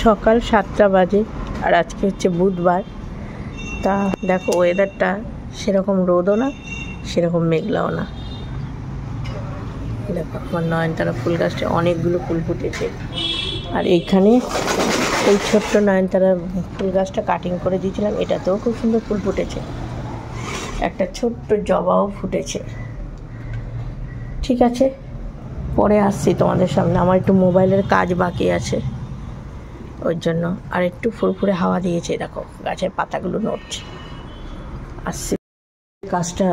সকাল 7টা বাজে আর আজকে হচ্ছে বুধবার। তা দেখো ওয়েদারটা সেরকম রোদও না সেরকম মেঘলাও না। দেখো আমার নয়নতারা ফুল গাছটা অনেকগুলো ফুল ফুটেছে। আর এইখানে এই ছোট্ট নয়নতারা ফুল গাছটা কাটিং করে দিয়েছিলাম, এটাতেও খুব সুন্দর ফুল ফুটেছে। একটা ছোট্ট জবাও ফুটেছে। ঠিক আছে, পরে আসছি তোমাদের সামনে। আমার একটু মোবাইলের কাজ বাকি আছে, ওর জন্য। আর একটু ফুরফুরে হাওয়া দিয়েছে, দেখো গাছের পাতাগুলো নড়ছে। আসছি, কাজটা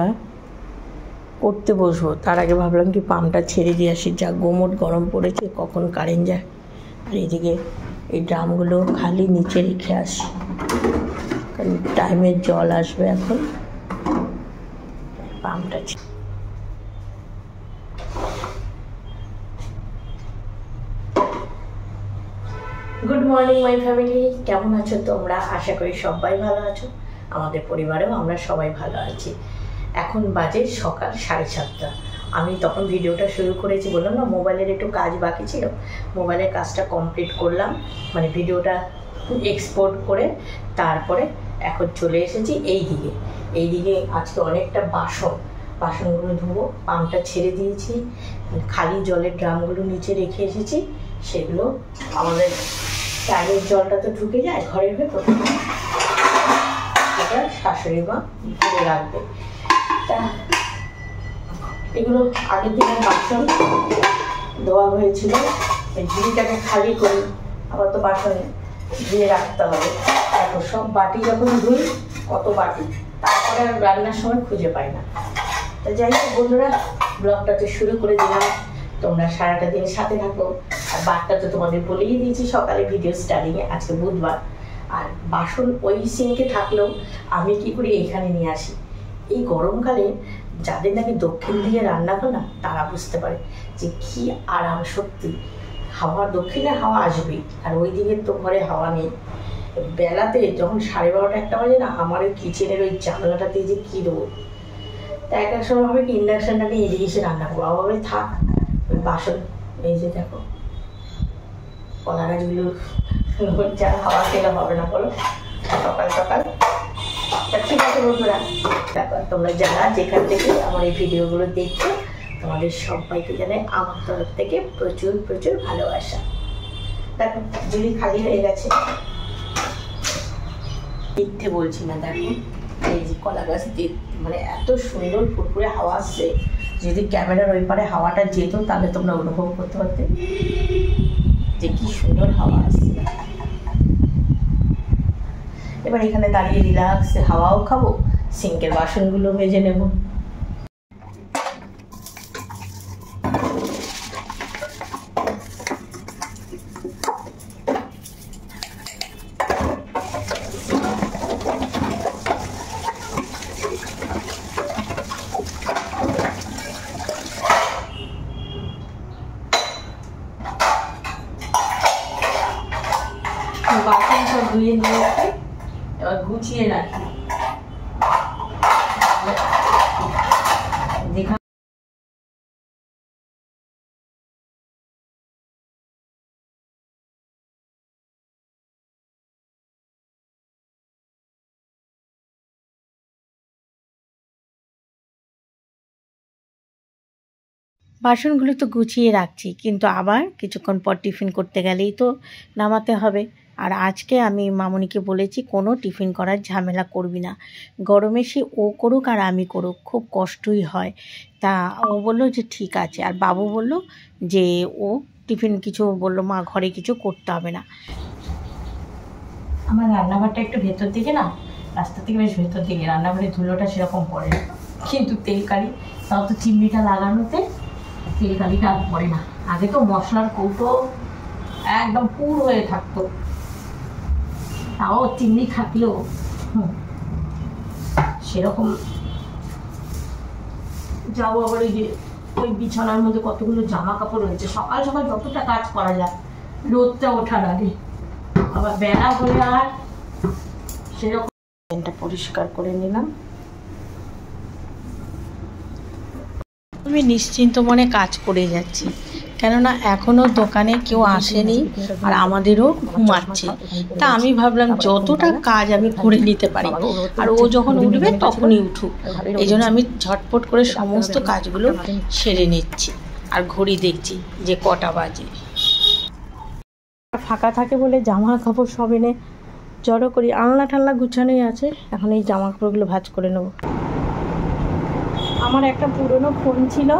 করতে বসবো তার আগে ভাবলাম কি পাম্পটা ছেড়ে দিয়ে আসি, যা গোমট গরম পড়েছে, কখন কারেন্ট যায়। আর এদিকে এই ড্রামগুলো খালি নিচে রেখে আসি, কারণ টাইমের জল আসবে এখন। পাম্পটা গুড মর্নিং মাই ফ্যামিলি, কেমন আছো তোমরা? আশা করি সবাই ভালো আছো। আমাদের পরিবারেও আমরা সবাই ভালো আছি। এখন বাজে সকাল 7:30। আমি তখন ভিডিওটা শুরু করেছি, বললাম না মোবাইলের একটু কাজ বাকি ছিল, মোবাইলের কাজটা কমপ্লিট করলাম, মানে ভিডিওটা এক্সপোর্ট করে তারপরে এখন চলে এসেছি এই দিকে। আজকে অনেকটা বাসনগুলো ধুবো। পাম্পটা ছেড়ে দিয়েছি, খালি জলের ড্রামগুলো নিচে রেখে এসেছি। সেগুলো আমাদের টাইমের জলটা তো ঢুকে যায় ঘরের ভেতর, এটা শাশুড়ি মা ধরে রাখবে। তা এগুলো আগের দিনের বাসন ধোয়া হয়েছিল, এই ঝুড়িটাকে খালি করে আবার তো বাসন ধুয়ে রাখতে হবে। তারপর সব বাটি যখন ধুই, কত বাটি, তারপরে আর রান্নার সময় খুঁজে পাই না। তা যাই হোক বন্ধুরা, ব্লগটা তো শুরু করে দিলাম, তোমরা সারাটা দিন সাথে থাকো। আর বারটা তো তোমাদের বলেই দিয়েছি সকালে ভিডিও স্টার্টিংয়ে, আজকে বুধবার। আর বাসন ওই সিঙ্কে থাকলেও আমি কি করি এখানে নিয়ে আসি। এই গরমকালে যাদের নাকি দক্ষিণ দিকে রান্না করে না, তারা বুঝতে পারে যে কি আরাম। সত্যি হাওয়া, দক্ষিণে হাওয়া আসবেই, আর ওই দিকের তো ঘরে হাওয়া নেই। বেলাতে যখন 12:30 একটা বাজে না, আমার ওই কিচেনের ওই জানলাটাতে যে কী রোদ। তা এক সময় হবে কি ইন্ডাকশানটাকে এদিকে এসে রান্না করবো, আবার থাক ওই বাসন। এই যে দেখো কলা গাছগুলো যার হাওয়া খেলে হবে না বলো সকাল সকাল। ঠিক আছে বন্ধুরা, দেখো তোমরা যারা যেখান থেকে আমার এই ভিডিওগুলো দেখছো, তোমাদের সবাইকে জানাই আমার তরফ থেকে প্রচুর প্রচুর ভালোবাসা। দেখো ঝুড়ি খালি হয়ে গেছে, মিথ্যে বলছি না। দেখো এই যে কলা গাছ দিয়ে মানে এত সুন্দর ফুরফুরে হাওয়া আসছে, যদি ক্যামেরার ওই পারে হাওয়াটা যেত তাহলে তোমরা অনুভব করতে পারতে যে কি সুন্দর হাওয়া আসছে। এবার এখানে দাঁড়িয়ে রিল্যাক্সে হাওয়াও খাবো, সিঙ্কের বাসনগুলো মেজে নেব। বাসন সব ধুয়ে নিয়ে রাখি, এবার গুছিয়ে রাখি। বাসনগুলো তো গুছিয়ে রাখছি, কিন্তু আবার কিছুক্ষণ পর টিফিন করতে গেলেই তো নামাতে হবে। আর আজকে আমি মামনিকে বলেছি কোনো টিফিন করার ঝামেলা করবি না, গরমে সে ও করুক আর আমি করুক, খুব কষ্টই হয়। তা ও বললো যে ঠিক আছে। আর বাবু বলল যে ও টিফিন কিছু বললো, মা ঘরে কিছু করতে হবে না। আমার রান্নাঘরটা একটু ভেতর দিকে না, রাস্তা থেকে বেশ ভেতর দিকে, রান্নাঘরে ধুলোটা সেরকম পড়ে না, কিন্তু তেলকালি তাও তো চিমনিটা লাগানোতে তেলকালিটা আর পড়ে না। আগে তো মশলার কৌটো একদম পুর হয়ে থাকতো, তাও চিমনি থাকলেও সেরকম। যাবো আবার ওই যে ওই বিছানার মধ্যে কতগুলো জামা কাপড় রয়েছে, সকাল সকাল যতটা কাজ করা যায় রোদটা ওঠার আগে, আবার বেলা হলে আর সেরকম। পরিষ্কার করে নিলাম। আমি নিশ্চিন্ত মনে কাজ করে যাচ্ছি, কেননা এখনও দোকানে কেউ আসেনি আর আমাদেরও ঘুমাচ্ছে। তা আমি ভাবলাম যতটা কাজ আমি করে নিতে পারি, আর ও যখন উঠবে তখনই উঠুক, এই জন্য আমি ঝটপট করে সমস্ত কাজগুলো সেরে নিচ্ছি আর ঘড়ি দেখছি যে কটা বাজে। ফাঁকা থাকে বলে জামা কাপড় সব এনে জড়ো করি, আলনা টালনা গুছানোই আছে, এখন এই জামা কাপড়গুলো ভাঁজ করে নেব। আমার একটা পুরনো ফোন ছিল,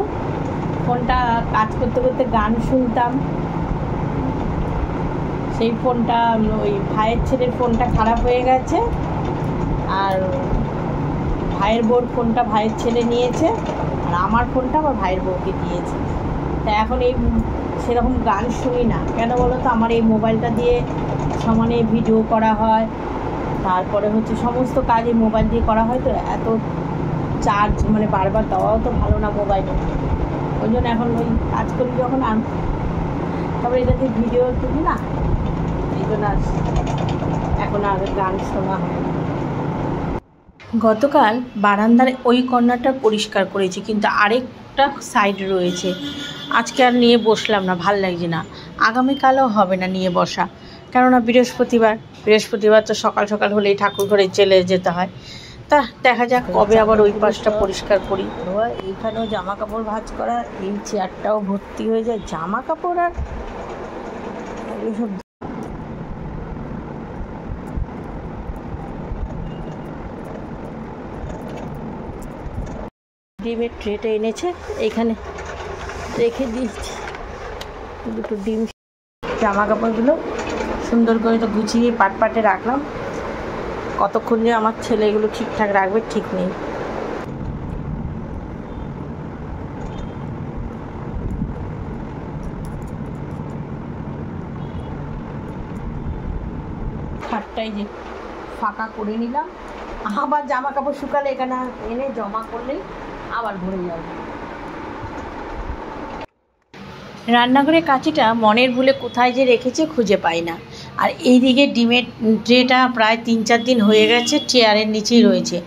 ফোনটা কাজ করতে করতে গান শুনতাম, সেই ফোনটা ওই ভাইয়ের ছেলের ফোনটা খারাপ হয়ে গেছে, আর ভাইয়ের বউর ফোনটা ভাইয়ের ছেলে নিয়েছে, আর আমার ফোনটা আমার ভাইয়ের বউকে দিয়েছে। তা এখন এই সেরকম গান শুনি না, কেন বলো তো, আমার এই মোবাইলটা দিয়ে সমানে ভিডিও করা হয়, তারপরে হচ্ছে সমস্ত কাজ এই মোবাইল দিয়ে করা হয়, তো এত চার্জ মানে বারবার দেওয়াও তো ভালো না মোবাইলে, ওই জন্য এখন ওই কাজ করি যখন তারপরে এটাতে ভিডিও তুলি না, এই জন্য এখন আর গান শোনা হয় না। গতকাল বারান্দার ওই কর্নারটা পরিষ্কার করেছি, কিন্তু আরেকটা সাইড রয়েছে, আজকে আর নিয়ে বসলাম না, ভাল লাগছে না, আগামীকালও হবে না নিয়ে বসা, কেননা বৃহস্পতিবার তো সকাল সকাল হলেই ঠাকুর ঘরে চলে যেতে হয়। তা দেখা যাক কবে আবার ওই পাশটা পরিষ্কার করি। এইখানেও জামা কাপড় ভাঁজ করা, এই চেয়ারটাও ভর্তি হয়ে যায় জামা কাপড়, আর এইসব ডিমের ট্রেটা এনেছে, এইখানে রেখে দিয়েছি দুটো ডিম। জামা কাপড়গুলো সুন্দর করে তো গুছিয়ে পাটে রাখলাম, কতক্ষণ যে আমার ছেলে এগুলো ঠিকঠাক রাখবে ঠিক নেই। খাটটাই যে ফাঁকা করে নিলাম, আবার জামা কাপড় শুকালে এখানে এনে জমা করলেই আবার ভরে যাবে। রান্নাঘরের কাঁচিটা মনের ভুলে কোথায় যে রেখেছে খুঁজে পাই না, আর এইদিকে ডিমের ট্রেটা প্রায় 3-4 দিন হয়ে গেছে চেয়ারের নিচেই রয়েছে,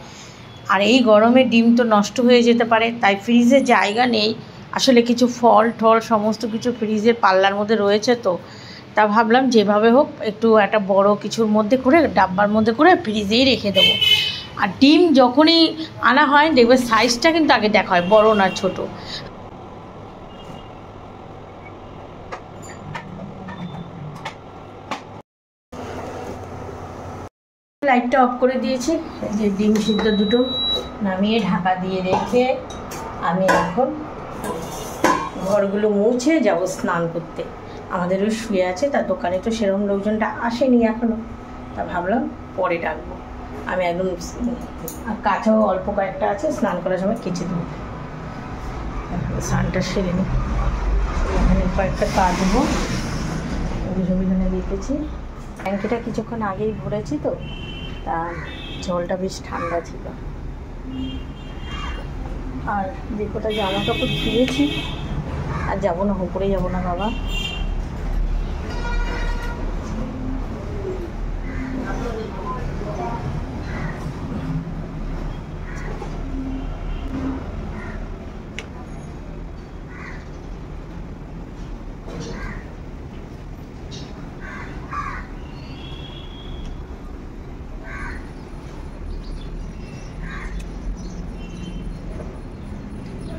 আর এই গরমে ডিম তো নষ্ট হয়ে যেতে পারে, তাই ফ্রিজে জায়গা নেই, আসলে কিছু ফল টল সমস্ত কিছু ফ্রিজের পাল্লার মধ্যে রয়েছে, তো তা ভাবলাম যেভাবে হোক একটু একটা বড় কিছুর মধ্যে করে ডাব্বার মধ্যে করে ফ্রিজেই রেখে দেবো। আর ডিম যখনই আনা হয় দেখবে সাইজটা কিন্তু আগে দেখা হয় বড় না ছোট। লাইটটা অফ করে দিয়েছি, এই যে ডিম সিদ্ধ দুটো নামিয়ে ঢাকা দিয়ে রেখে আমি এখন ঘরগুলো মুছে যাব স্নান করতে। আমাদেরও শুয়ে আছে, তার দোকানে তো সেরকম লোকজনটা আসেনি এখনও, তা ভাবলাম পরে ডাকবো। আমি একদম কাছেও অল্প কয়েকটা আছে, স্নান করার সময় কেচে দেবো। স্নানটা সেরে নিই, এখানে কয়েকটা কাচবো, এখানে রেখেছি। ট্যাঙ্কিটা কিছুক্ষণ আগেই ভরেছি তো, তা জলটা বেশ ঠান্ডা ছিল। আর যে কটা জামা কাপড় ধুয়েছি, আর যাবো না, উপরে যাবো না বাবা,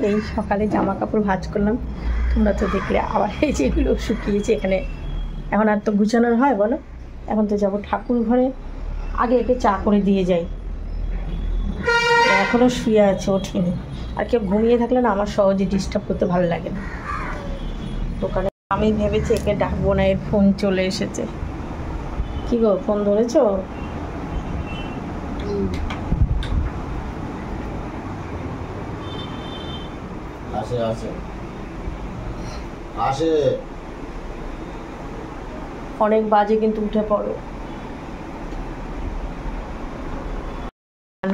এই সকালে জামা কাপড় ভাঁজ করলাম, তোমরা তো দেখলে, আবার এই যেগুলো শুকিয়েছে এখানে, এখন আর তো গুছানোর হয় বলো, এখন তো যাবো ঠাকুর ঘরে, আগে একে চা করে দিয়ে যাই, এখনও শুয়ে আছে ওঠেনি, আর কেউ ঘুমিয়ে থাকলে না আমার সহজে ডিস্টার্ব করতে ভালো লাগে না। দোকানে আমি ভেবেছি একে ডাকবো না, এর ফোন চলে এসেছে। কি গো, ফোন ধরেছো? আসে অনেক বাজে, কিন্তু উঠে পড়ো।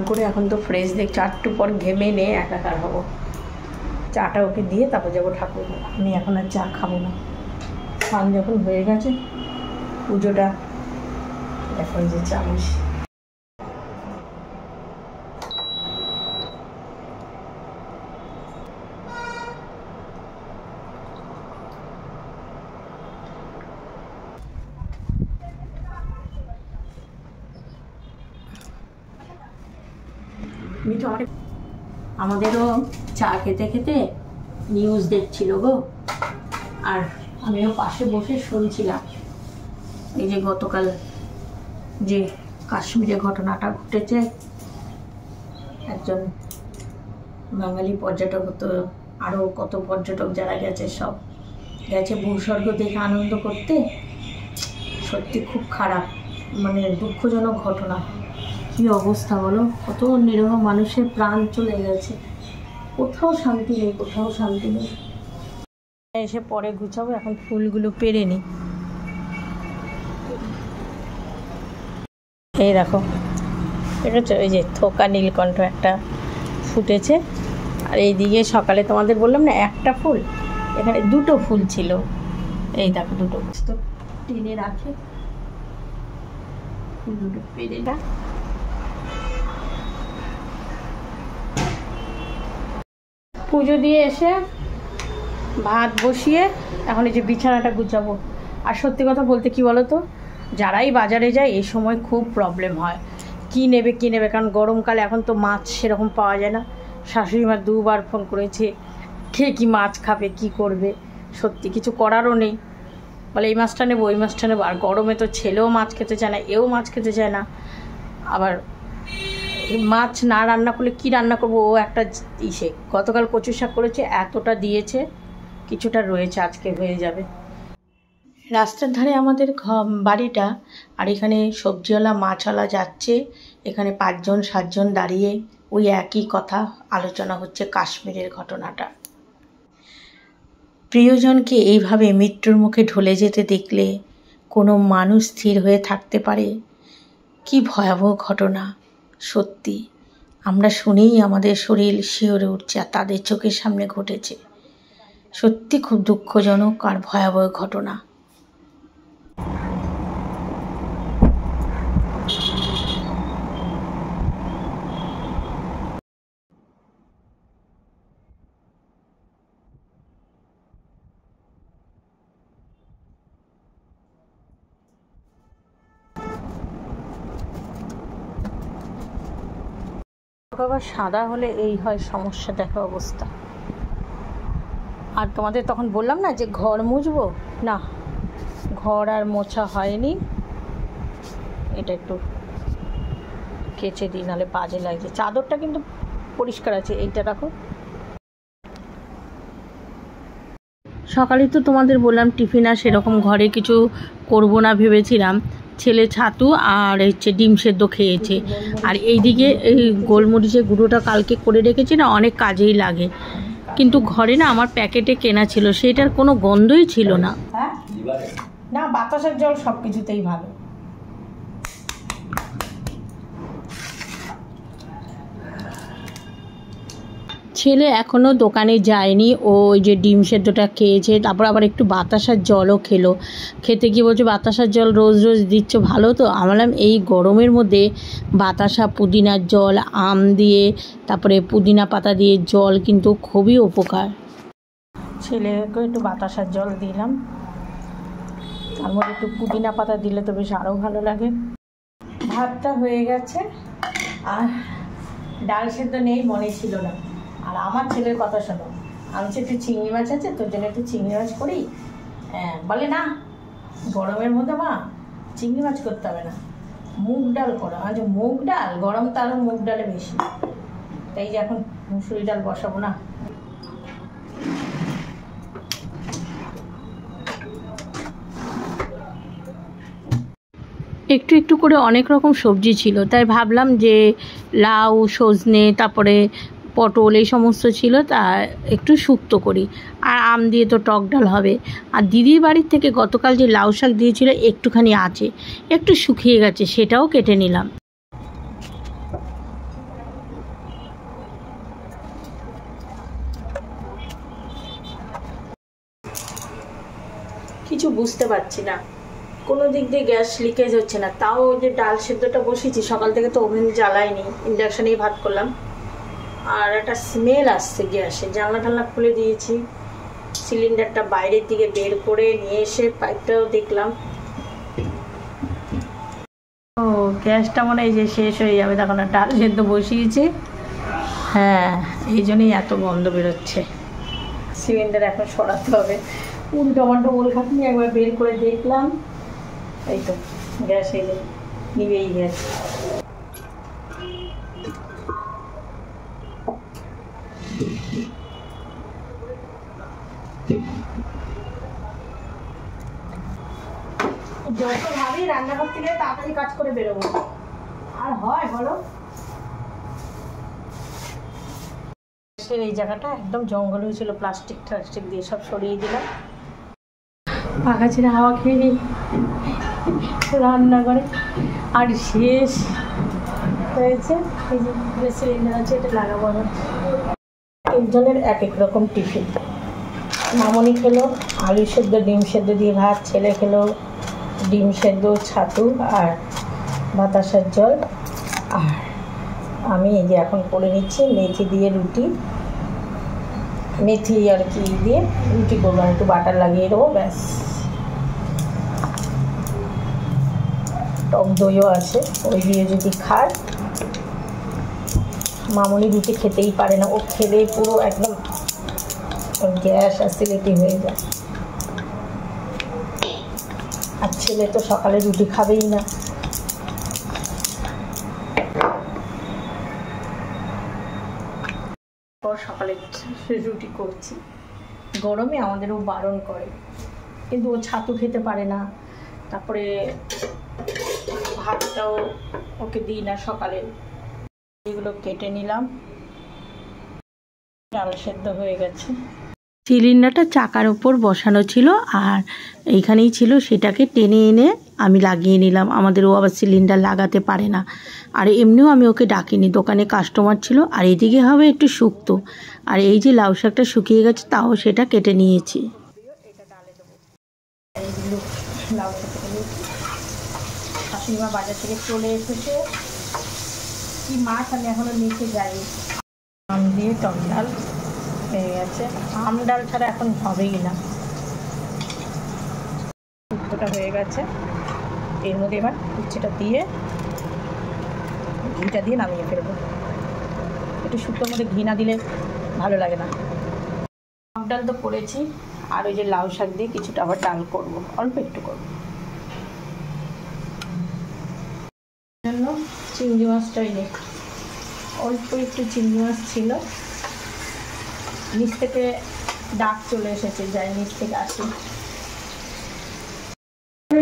করে এখন তো ফ্রেশ দেখছি, একটু পর ঘেমে নিয়ে একাকার হবো, চাটা ওকে দিয়ে তারপর যাবো ঠাকুর। আমি এখন আর চা খাবো না, স্নান যখন হয়ে গেছে, পুজোটা এখন যে চা বসি। মিঠু আমাদেরও চা খেতে খেতে নিউজ দেখছিল গো, আর আমিও পাশে বসে শুনছিলাম। এই যে গতকাল যে কাশ্মীরে ঘটনাটা ঘটেছে, একজন বাঙালি পর্যটক, তো আরও কত পর্যটক যারা গেছে সব গেছে ভূস্বর্গ দেখে আনন্দ করতে। সত্যি খুব খারাপ, মানে দুঃখজনক ঘটনা। কী অবস্থা বলো, কত নিরীহ মানুষের প্রাণ চলে গেছে। কোথাও শান্তি নেই, কোথাও শান্তি নেই। এসে পরে গুছাবো, এখন ফুলগুলো পেরে নি। এই দেখো, ঠিক আছে, ওই যে থোকা নীলকণ্ঠ একটা ফুটেছে। আর এইদিকে সকালে তোমাদের বললাম না একটা ফুল, এখানে দুটো ফুল ছিল। এই দেখো দুটো তো টেনে রাখে, দুটো পেরে না। পুজো দিয়ে এসে ভাত বসিয়ে এখন এই যে বিছানাটা গুছাবো। আর সত্যি কথা বলতে কি বলো তো, যারাই বাজারে যায় এই সময় খুব প্রবলেম হয়, কি নেবে কারণ গরমকালে এখন তো মাছ সেরকম পাওয়া যায় না। শাশুড়ি মা দুবার ফোন করেছে, কে কি মাছ খাবে, কি করবে, সত্যি কিছু করারও নেই। বলে এই মাছটা নেবো, ওই মাছটা নেবো। আর গরমে তো ছেলেও মাছ খেতে চায় না, এও মাছ খেতে চায় না। আবার মাছ না রান্না করলে কি রান্না করবো, ও একটা ইসে গতকাল কচু শাক করেছে, এতটা দিয়েছে, কিছুটা রয়েছে, আজকে হয়ে যাবে। রাস্তার ধারে আমাদের বাড়িটা, আর এখানে সবজিওয়ালা মাছওয়ালা যাচ্ছে, এখানে 5-7 জন দাঁড়িয়ে ওই একই কথা আলোচনা হচ্ছে, কাশ্মীরের ঘটনাটা। প্রিয়জনকে এইভাবে মৃত্যুর মুখে ঢলে যেতে দেখলে কোনো মানুষ স্থির হয়ে থাকতে পারে? কি ভয়াবহ ঘটনা, সত্যি আমরা শুনেই আমাদের শরীর শিহরে উঠছে, আর তাদের চোখের সামনে ঘটেছে। সত্যি খুব দুঃখজনক আর ভয়াবহ ঘটনা। বাবা সাদা হলে এই হয় সমস্যা, দেখা অবস্থা। আর তোমাদের তখন বললাম না যে ঘর মুছবো, না ঘর আর মোছা হয়নি। এটা একটু কেচে দিই, নাহলে বাজে লাগছে। চাদরটা কিন্তু পরিষ্কার আছে, এইটা রাখো। সকালে তো তোমাদের বললাম টিফিন আর সেরকম ঘরে কিছু করব না ভেবেছিলাম। ছেলে ছাতু আর হচ্ছে ডিম সেদ্ধ খেয়েছে। আর এইদিকে এই গোলমরিচের গুঁড়োটা কালকে করে রেখেছি না, অনেক কাজেই লাগে। কিন্তু ঘরে না আমার প্যাকেটে কেনা ছিল, সেটার কোনো গন্ধই ছিল না। হ্যাঁ না, বাতাসের জল সব কিছুতেই ভালো। ছেলে এখনও দোকানে যায়নি, ও ওই যে ডিম সেদ্ধটা খেয়েছে, তারপর আবার একটু বাতাসার জলও খেলো। খেতে গিয়ে বলছে বাতাসার জল রোজ রোজ দিচ্ছ, ভালো তো? আমলাম এই গরমের মধ্যে বাতাসা, পুদিনার জল, আম দিয়ে তারপরে পুদিনা পাতা দিয়ে জল কিন্তু খুবই উপকার। ছেলেকে একটু বাতাসার জল দিলাম, তার মধ্যে একটু পুদিনা পাতা দিলে তো বেশ আরও ভালো লাগে। ভাতটা হয়ে গেছে, আর ডাল সেদ্ধ নেই, মনে ছিল না। আর আমার ছেলের কথা শোনো, আমি একটু চিংড়ি মাছ আছে, তোর জন্য একটু চিংড়ি মাছ করি। হ্যাঁ বলে না, গরমের মধ্যে মা চিংড়ি মাছ করতে হবে না, মুগ ডাল করো। আচ্ছা মুগ ডাল, গরম তো আরও মুগ ডালে বেশি। তাই যে এখন মুসুরি ডাল বসাবো না। একটু একটু করে অনেক রকম সবজি ছিল, তাই ভাবলাম যে লাউ, সজনে, তারপরে পটল এই সমস্ত ছিল, তা একটু শুক্তো করি। আর আম দিয়ে তো টক ডাল হবে। আর দিদির বাড়ির থেকে গতকাল যে লাউ শাক দিয়েছিল একটুখানি আছে, একটু শুকিয়ে গেছে, সেটাও কেটে নিলাম। কিছু বুঝতে পারছি না, কোনো দিক দিয়ে গ্যাস লিকেজ হচ্ছে না। তাও ওই যে ডাল সেদ্ধটা বসিয়েছি, সকাল থেকে তো ওভেন জ্বালাইনি, ইন্ডাকশানেই ভাত করলাম। আর একটা স্মেল আসছে গ্যাসে, জানলা টানলা খুলে দিয়েছি। সিলিন্ডারটা বাইরের দিকে বের করে নিয়ে এসে পাইপটাও দেখলাম, ও গ্যাসটা মনে হয় যে শেষ হয়ে যাবে। তখন ডাল সেদ্ধ বসিয়েছি, হ্যাঁ, এই জন্যই এত গন্ধ বেরোচ্ছে। সিলিন্ডার এখন সরাতে হবে। উল্টো ওলখাটনি একবার বের করে দেখলাম, এই তো গ্যাস এই যে নিভেই গেছে। যত ভাবি রান্নাঘর থেকে তাড়াতাড়ি কাজ করে বেরোবো, আর হয় বলো? এই জায়গাটা একদম জঙ্গল হয়েছিল, প্লাস্টিক দিয়ে সব সরিয়ে দিলাম। পাখা ছেড়ে হাওয়া খেয়ে নিই রান্নাঘরে। আর শেষ হয়েছে, এই যে সিলিন্ডার আছে, এটা লাগাবো। আমার একজনের এক এক রকম টিফিন। মামনি খেলো আলু সেদ্ধ ডিম সেদ্ধ দিয়ে ভাত, ছেলে খেলো ডিম সেদ্ধ ছাতু আর বাতাসার জল। আর আমি এই যে এখন করে নিচ্ছি মেথি দিয়ে রুটি, মেথি আর কি দিয়ে রুটি করবো, একটু বাটার লাগিয়ে দেবো, ব্যাস। টক দইও আছে, ওই দিয়ে যদি খায়। মামনি রুটি খেতেই পারে না, ও খেলেই পুরো একদম গ্যাস অ্যাসিডিটি হয়ে যায়। আর ছেলে তো সকালে রুটি খাবেই না। সকালে রুটি করছি, গরমে আমাদেরও বারণ করে, কিন্তু ও ছাতু খেতে পারে না। তারপরে ভাতটাও ওকে দিই না সকালে। এগুলো কেটে নিলাম, ডাল সেদ্ধ হয়ে গেছে। সিলিন্ডারটা চাকার ওপর বসানো ছিল আর এইখানেই ছিল, সেটাকে টেনে এনে আমি লাগিয়ে নিলাম। আমাদের ও আবার সিলিন্ডার লাগাতে পারে না, আর এমনিও আমি ওকে ডাকিনি, দোকানে কাস্টমার ছিল। আর এদিকে হবে একটু শুক্তো, আর এই যে লাউ শাকটা শুকিয়ে গেছে, তাও সেটা কেটে নিয়েছি। লাউ শাকটা শাশুড়িমা বাজার থেকে চলে এসেছে। কি মাছ আমি এখনো নিচে যাই। আম দিয়ে টক ডাল হয়ে গেছে, আম ডাল ছাড়া এখন হবেই না। শুক্তোটা হয়ে গেছে, এর মধ্যে এবার উচ্ছেটা দিয়ে ঘিটা দিয়ে নামিয়ে ফেলবো। একটু শুক্তোর মধ্যে ঘি না দিলে ভালো লাগে না। টক ডাল তো করেছি, আর ওই যে লাউ শাক দিয়ে কিছুটা আবার ডাল করবো, অল্প একটু করবো। জন্য চিংড়ি মাছটাই নেই, অল্প একটু চিংড়ি মাছ ছিল, নিচ থেকে ডাক চলে এসেছে, যাই নিচ থেকে আসি।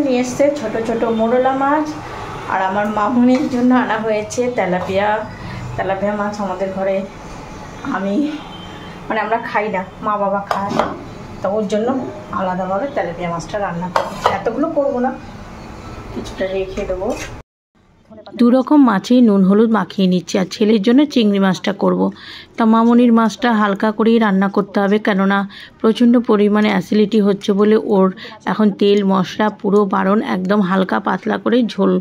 নিয়ে এসছে ছোট ছোট মোরলা মাছ, আর আমার মামুনির জন্য আনা হয়েছে তেলাপিয়া মাছ। আমাদের ঘরে আমরা খাই না, মা বাবা খায়, তো ওর জন্য আলাদাভাবে তেলাপিয়া মাছটা রান্না করবো। এতগুলো করবো না, কিছুটা রেখে দেবো। দুরকম মাছেই নুন হলুদ মাখিয়ে নিচ্ছি, আর ছেলের জন্য চিংড়ি মাছটা করব। তা মামনির মাছটা হালকা করেই রান্না করতে হবে, কেননা প্রচণ্ড পরিমাণে অ্যাসিডিটি হচ্ছে বলে ওর এখন তেল মশলা পুরো বারণ, একদম হালকা পাতলা করে ঝোল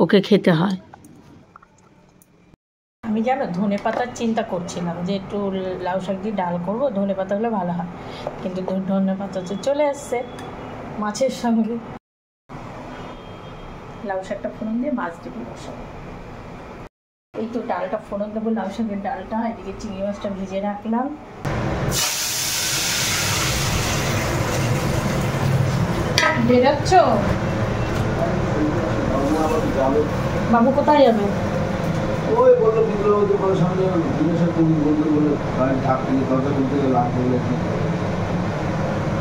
ওকে খেতে হয়। আমি জানো ধনে পাতার চিন্তা করছিলাম যে একটু লাউ শাক দিয়ে ডাল করবো, ধনে পাতা হলে ভালো হয়, কিন্তু ধনে পাতা চলে আসছে মাছের সঙ্গে। লাউ শাকটা ফোড়ন দিয়ে মাছ দিয়ে বসাবো। এই তো ডালটা ফোড়ন দেবো, লাউ শাকের ডালটা। এদিকে চিংড়ি মাছটা ভিজে রাখলাম। বেরোচ্ছ? বাবু কোথায় যাবে? ওই বললো বিপ্লবের সামনে জিজ্ঞাসা করি, বললো ঢাক থেকে দরজা খুলতে গেলে লাভ বলে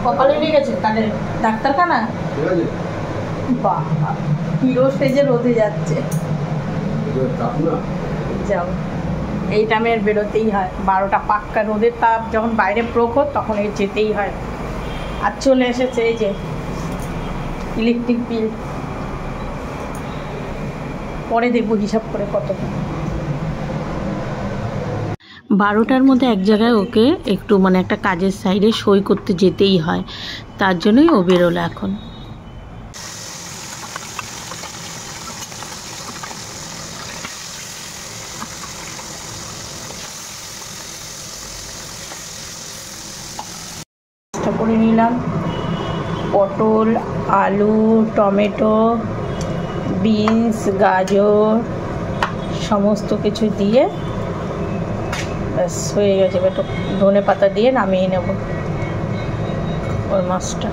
কপালে নিয়ে গেছে তাহলে ডাক্তারখানা। ঠিক আছে, বাবা হিরো সেজে রোদে যাচ্ছে। যাও, এই টাইমে বেরোতেই হয়, 12টা পাক্কা রোদের তাপ যখন বাইরে প্রখর, তখন এই যেতেই হয়। আর চলে এসেছে এই যে ইলেকট্রিক বিল, পরে দেখবো হিসাব করে কত। 12টার মধ্যে এক জায়গায় ওকে একটু একটা কাজের সাইডে সই করতে যেতেই হয়, তার জন্যই ও বেরোলো এখন। করে নিলাম পটল, আলু, টমেটো, বিনস, গাজর সমস্ত কিছু দিয়ে ব্যাস হয়ে গেছে। একটু ধনে পাতা দিয়ে নামিয়ে নেব ওই মাছটা।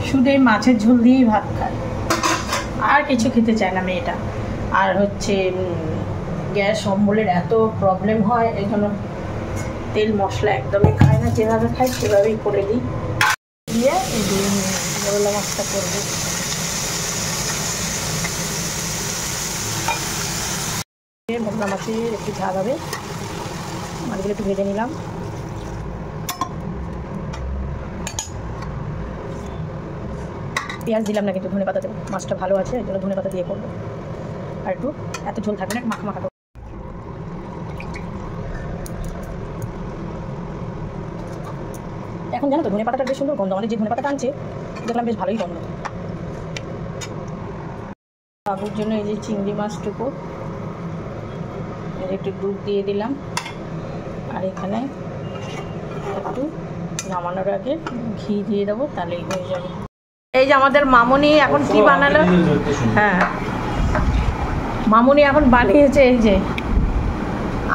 শুধু এই মাছের ঝোল দিয়েই ভাত খায়, আর কিছু খেতে চায় না মেয়েটা। আর হচ্ছে গ্যাস অম্বলের এত প্রবলেম হয়, এই জন্য তেল মশলা একদমই খায় না, যেভাবে খাই সেভাবেই করে দিই। দিয়ে এই মোরলা মাছটা করবো। মোরলা মাছের একটু ঝাল হবে, মাছগুলো একটু ভেজে নিলাম। পেঁয়াজ দিলাম না, কিন্তু ধনে পাতা দেবো, মাছটা ভালো আছে এই জন্য ধনে পাতা দিয়ে করবো। আর একটু এত ঝোল থাকবে না, মাখা মাখা। এখন জানো তো ধনে পাতাটা বেশ সুন্দর গন্ধ, আমাদের যে ধনে পাতাটা আনছে দেখলাম বেশ ভালোই গন্ধ। বাবুর জন্য এই যে চিংড়ি মাছটুকু একটু দুধ দিয়ে দিলাম, আর এখানে একটু নামানোর আগে ঘি দিয়ে দেবো, তাহলেই হয়ে যাবে। এই যে আমাদের মামুনি এখন কি বানালো, হ্যাঁ মামুনি এখন বানিয়েছে এই যে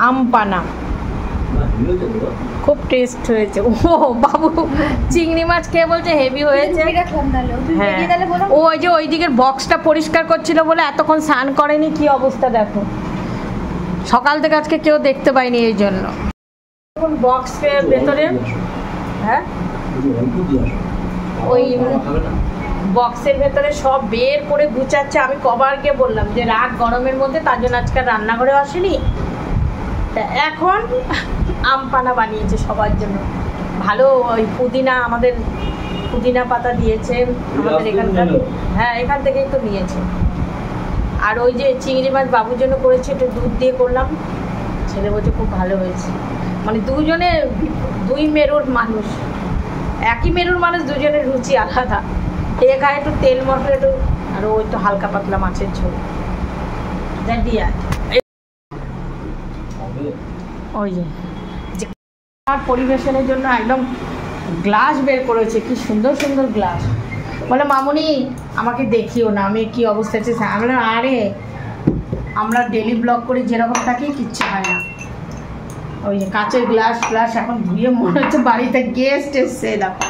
আম পানা, খুব টেস্ট হয়েছে। ও বাবু চিংড়ি মাছ খেয়ে বলছে হেভি হয়েছে। হ্যাঁ ও ওই যে ওই দিকের বক্সটা পরিষ্কার করছিল বলে এতক্ষণ স্নান করেনি, কি অবস্থা দেখো, সকাল থেকে আজকে কেউ দেখতে পাইনি এই জন্য। এখন বক্সের ভেতরে হ্যাঁ ওই বক্সের ভেতরে সব বের করে গুছাচ্ছে। আমি কবারকে বললাম যে রাত গরমের মধ্যে, তার জন্য আজকে রান্নাঘরে আসেনি। তা এখন আম পানা বানিয়েছে সবার জন্য, ভালো। ওই পুদিনা, আমাদের পুদিনা পাতা দিয়েছে আমাদের এখানকার, হ্যাঁ এখান থেকেই তো নিয়েছে। আর ওই যে চিংড়ি মাছ বাবুর জন্য করেছে, একটু দুধ দিয়ে করলাম, ছেলে বলছে খুব ভালো হয়েছে। মানে দুজনে দুই মেরুর মানুষ, একই মেরুর মানুষ, দুজনের রুচি আলাদা। এ খায় একটু তেল মশলা একটু, আর ওই তো হালকা পাতলা মাছের ঝোল যা দিয়ে। ওই যে পরিবেশনের জন্য একদম গ্লাস বের করেছে, কি সুন্দর সুন্দর গ্লাস। বলে মামুনি আমাকে দেখিও না, আমি কি অবস্থা আছে। আমরা আরে আমরা ডেলি ব্লগ করি যেরকম থাকি, কিচ্ছু হয় না। ওই যে কাঁচের গ্লাস গ্লাস এখন ধুয়ে মনে হচ্ছে বাড়িতে গেস্ট এসছে। দেখো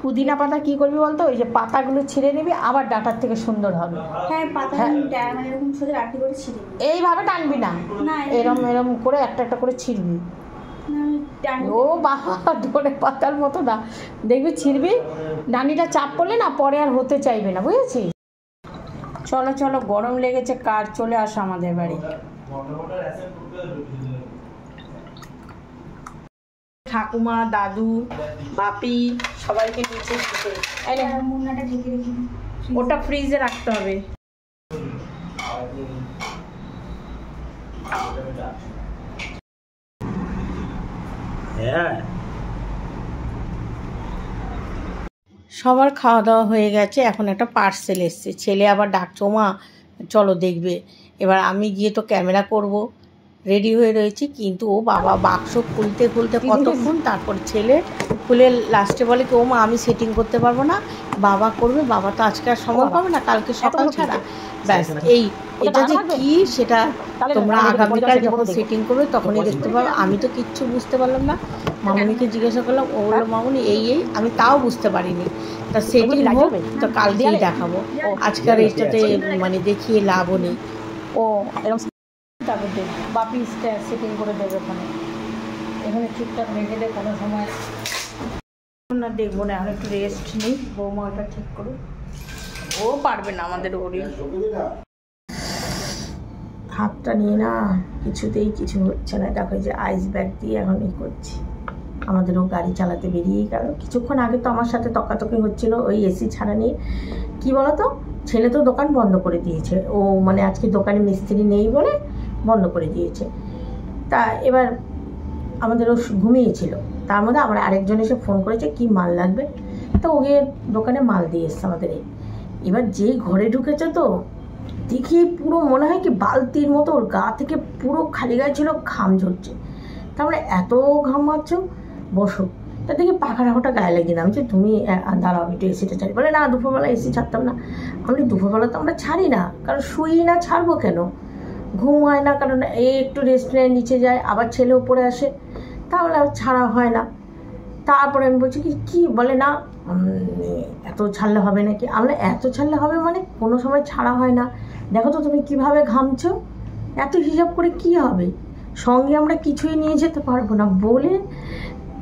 পুদিনা পাতা কি করবি বলতো, ওই যে পাতাগুলো ছিঁড়ে নিবি, আবার ডাঁটার থেকে সুন্দর হবে। হ্যাঁ পাতা মানে এরকম সোজা রাখি করে ছিঁড়ে এইভাবে টানবি না, এরম এরম করে একটা একটা করে ছিঁড়বি। ও বাবা ধরে পাতার মতো না, দেখবি ছিঁড়বি, ডানিটা চাপ পড়লে না পরে আর হতে চাইবে না, বুঝেছিস। চলো চলো, গরম লেগেছে, কার চলে আসো আমাদের বাড়ি। ঠাকুমা, দাদু, বাপি সবাইকে নিচে ওটা ফ্রিজে রাখতে হবে। সবার খাওয়া দাওয়া হয়ে গেছে, এখন একটা পার্সেল এসছে। ছেলে আবার ডাকছো মা চলো দেখবে। এবার আমি গিয়ে তো ক্যামেরা করব, রেডি হয়ে রয়েছি, কিন্তু ও বাবা বাক্স খুলতে খুলতে কতক্ষণ, তারপর ছেলে খুলে লাস্টে বলে কি ও মা আমি সেটিং করতে পারবো না, বাবা করবে, বাবা তো আজকে আর সময় পাবে না, কালকে সকাল ছাড়া। ব্যাস এই এটা যে কি সেটা তোমরা আগামীকাল যখন সেটিং করবে তখনই দেখতে পাবে। আমি তো কিচ্ছু বুঝতে পারলাম না, মামুনিকে জিজ্ঞাসা করলাম, ও বললো মামুনি এই এই, আমি তাও বুঝতে পারিনি। তা সেটিং হোক তো কালকেই দেখাবো, আজকাল এটাতে মানে দেখিয়ে লাভও নেই। ও এরকম তারপর দেখ বাপি সেটিং করে দেবে ওখানে, এখানে ঠিকঠাক রেখে দেয়, কোনো সময় না দেখবো না, এখন একটু রেস্ট নিই, বৌমা ওটা ঠিক করুক, ও পারবে না আমাদের ওরই। হাতটা নিয়ে না কিছুতেই কিছু হচ্ছে না, দেখো যে আইস ব্যাগ দিয়ে এখন এই করছি। আমাদেরও গাড়ি চালাতে বেরিয়েই গেল। কিছুক্ষণ আগে তো আমার সাথে তকাতকি হচ্ছিল ওই এসি ছাড়া নিয়ে। কী বলতো, ছেলে তো দোকান বন্ধ করে দিয়েছে, ও মানে আজকে দোকানে মিস্ত্রি নেই বলে বন্ধ করে দিয়েছে। তা এবার আমাদেরও ঘুমিয়েছিল, তার মধ্যে আমার আরেকজন এসে ফোন করেছে কি মাল লাগবে, তো ওকে দোকানে মাল দিয়ে এসছে আমাদের। এবার যেই ঘরে ঢুকেছে তো দেখি পুরো মনে হয় কি বালতির মতো ওর গা থেকে পুরো খালি গায়ে ছিল, ঘাম ঝরছে। তারপরে এত ঘামাচ্ছ, বসো। তা দেখি পাখা রাখাটা গায়ে লাগিয়ে দিলাম যে তুমি দাঁড়াও একটু এসিটা ছাড়ি। বলে না দুপুরবেলা এসি ছাড়তাম না। আমি দুপুরবেলা তো আমরা ছাড়ি না, কারণ শুই না, ছাড়বো কেন? ঘুম হয় না, কারণ এই একটু রেস্ট নিয়ে নিচে যায়, আবার ছেলে উপরে আসে, তাহলে আর ছাড়া হয় না। তারপরে আমি বলছি কি বলে না এত ছাড়লে হবে নাকি? আমরা এত ছাড়লে হবে মানে কোনো সময় ছাড়া হয় না। দেখো তো তুমি কিভাবে ঘামছো, এত হিসাব করে কি হবে? সঙ্গে আমরা কিছুই নিয়ে যেতে পারবো না।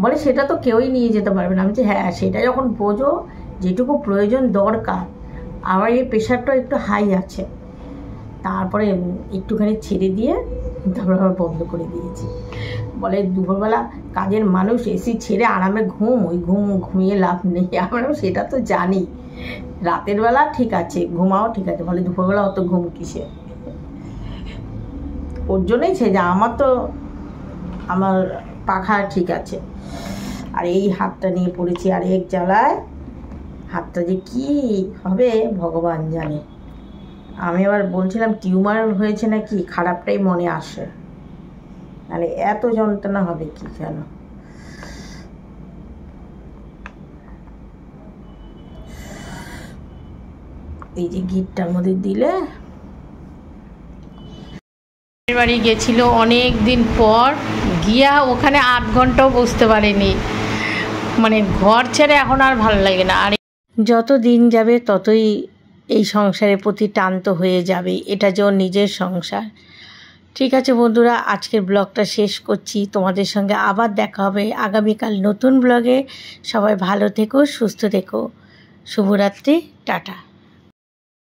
বলে সেটা তো কেউই নিয়ে যেতে পারবে না। আমি বলছি হ্যাঁ, সেটা যখন বোঝো যেটুকু প্রয়োজন দরকার। আমার এই প্রেশারটা একটু হাই আছে, তারপরে একটুখানি ছেড়ে দিয়ে তারপরে আবার বন্ধ করে দিয়েছি। বলে দুপুরবেলা কাজের মানুষ, এসি ছেড়ে আরামে ওই ঘুমিয়ে লাভ নেই। আমরা সেটা তো জানি, রাতের বেলা ঠিক আছে ঘুমাও, ঠিক আছে, বলে দুপুরবেলা অত ঘুম কিসে? ওর জন্যই যে আমার পাখা ঠিক আছে। আর এই হাতটা নিয়ে পড়েছি আর এক জ্বালায়, হাতটা যে কি হবে ভগবান জানে। আমি আবার বলছিলাম টিউমার হয়েছে নাকি, খারাপটাই মনে আসে, মানে এত যন্ত্রণা হবে কি কেন? এই যে গিটটার মধ্যে দিলে। বাড়ি গেছিল অনেক দিন পর, গিয়া ওখানে 8 ঘন্টাও বসতে পারেনি, মানে ঘর ছেড়ে এখন আর ভালো লাগে না। আর যত দিন যাবে ততই এই সংসারের প্রতি টান তো হয়ে যাবে, এটা যে ওর নিজের সংসার। ঠিক আছে বন্ধুরা, আজকের ব্লগটা শেষ করছি। তোমাদের সঙ্গে আবার দেখা হবে আগামীকাল নতুন ব্লগে। সবাই ভালো থেকো, সুস্থ থেকো। শুভরাত্রি, টাটা।